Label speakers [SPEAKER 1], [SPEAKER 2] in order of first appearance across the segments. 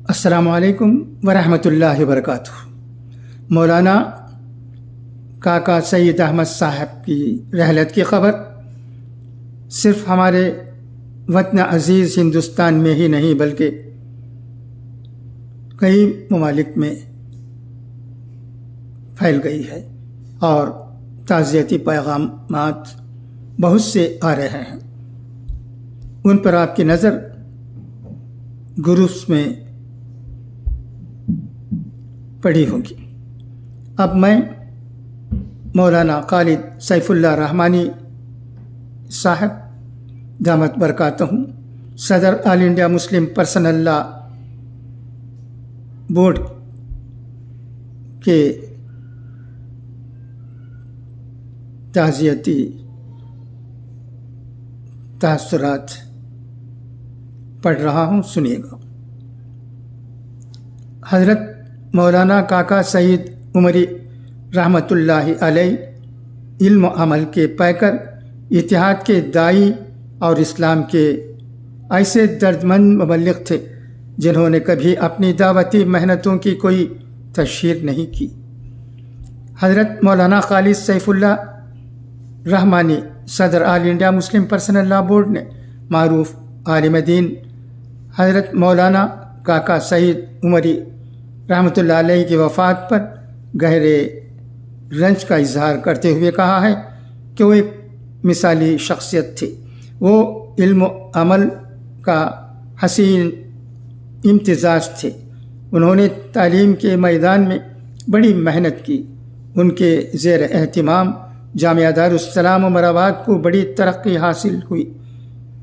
[SPEAKER 1] السلام علیکم ورحمۃ اللہ وبرکاتہ۔ مولانا کاکا سید احمد صاحب کی رحلت کی خبر صرف ہمارے وطن عزیز ہندوستان میں ہی نہیں بلکہ کئی ممالک میں پھیل گئی ہے اور تعزیتی پیغامات بہت سے آ رہے ہیں۔ ان پر آپ کی نظر گروپس میں پڑی ہوگی۔ اب میں مولانا خالد سیف اللہ رحمانی صاحب دامت برکاتہم صدر آل انڈیا مسلم پرسنل لا بورڈ کے تعزیتی تاثرات پڑھ رہا ہوں، سنیے گا۔ حضرت مولانا کاکا سعید عمری رحمۃ اللہ علیہ علم و عمل کے پیکر، اتحاد کے داعی اور اسلام کے ایسے دردمند مبلغ تھے جنہوں نے کبھی اپنی دعوتی محنتوں کی کوئی تشہیر نہیں کی۔ حضرت مولانا خالد سیف اللہ رحمانی صدر آل انڈیا مسلم پرسنل لا بورڈ نے معروف عالم دین حضرت مولانا کاکا سعید عمری رحمۃ اللہ علیہ کی وفات پر گہرے رنج کا اظہار کرتے ہوئے کہا ہے کہ وہ ایک مثالی شخصیت تھی۔ وہ علم و عمل کا حسین امتزاج تھے۔ انہوں نے تعلیم کے میدان میں بڑی محنت کی۔ ان کے زیر اہتمام جامعہ دارالسلام عمر آباد کو بڑی ترقی حاصل ہوئی۔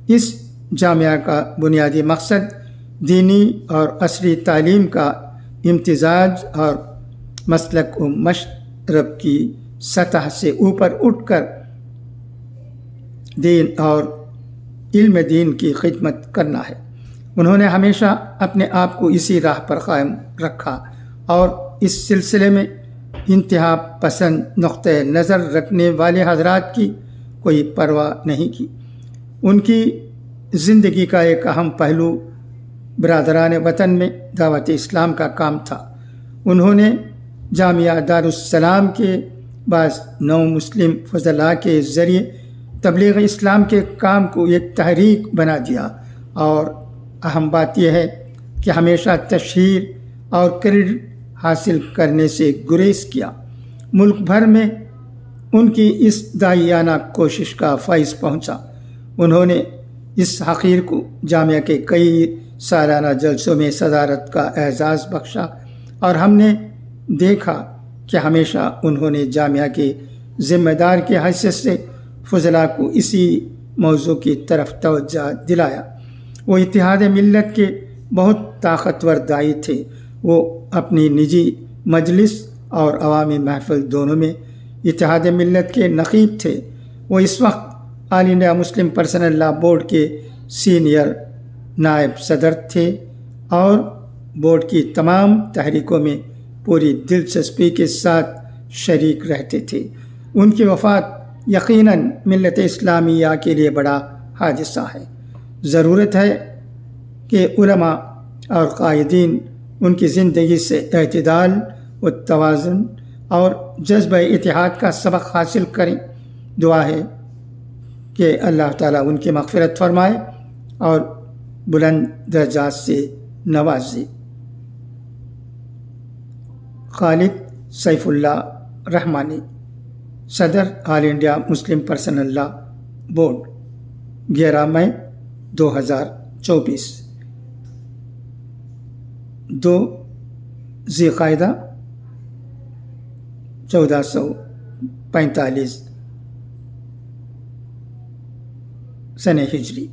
[SPEAKER 1] اس جامعہ کا بنیادی مقصد دینی اور عصری تعلیم کا امتزاج اور مسلک و مشرب کی سطح سے اوپر اٹھ کر دین اور علم دین کی خدمت کرنا ہے۔ انہوں نے ہمیشہ اپنے آپ کو اسی راہ پر قائم رکھا اور اس سلسلے میں انتہا پسند نقطۂ نظر رکھنے والے حضرات کی کوئی پرواہ نہیں کی۔ ان کی زندگی کا ایک اہم پہلو برادران وطن میں دعوت اسلام کا کام تھا۔ انہوں نے جامعہ دارالسلام کے بعض نو مسلم فضلاء کے ذریعے تبلیغ اسلام کے کام کو ایک تحریک بنا دیا، اور اہم بات یہ ہے کہ ہمیشہ تشہیر اور کریڈٹ حاصل کرنے سے گریز کیا۔ ملک بھر میں ان کی اس داعیانہ کوشش کا فیض پہنچا۔ انہوں نے اس حقیر کو جامعہ کے کئی سالانہ جلسوں میں صدارت کا اعزاز بخشا، اور ہم نے دیکھا کہ ہمیشہ انہوں نے جامعہ کے ذمہ دار کی حیثیت سے فضلاء کو اسی موضوع کی طرف توجہ دلایا۔ وہ اتحاد ملت کے بہت طاقتور داعی تھے۔ وہ اپنی نجی مجلس اور عوامی محفل دونوں میں اتحاد ملت کے نقیب تھے۔ وہ اس وقت آل انڈیا مسلم پرسنل لا بورڈ کے سینئر نائب صدر تھے اور بورڈ کی تمام تحریکوں میں پوری دلچسپی کے ساتھ شریک رہتے تھے۔ ان کی وفات یقیناً ملت اسلامیہ کے لیے بڑا حادثہ ہے۔ ضرورت ہے کہ علماء اور قائدین ان کی زندگی سے اعتدال و توازن اور جذبہ اتحاد کا سبق حاصل کریں۔ دعا ہے کہ اللہ تعالیٰ ان کی مغفرت فرمائے اور بلند درجات سے نوازے۔ خالد سیف اللہ رحمانی صدر آل انڈیا مسلم پرسنل لا بورڈ 11 مئی 2024 2 ذی القعدہ 1445 سنہ ہجری۔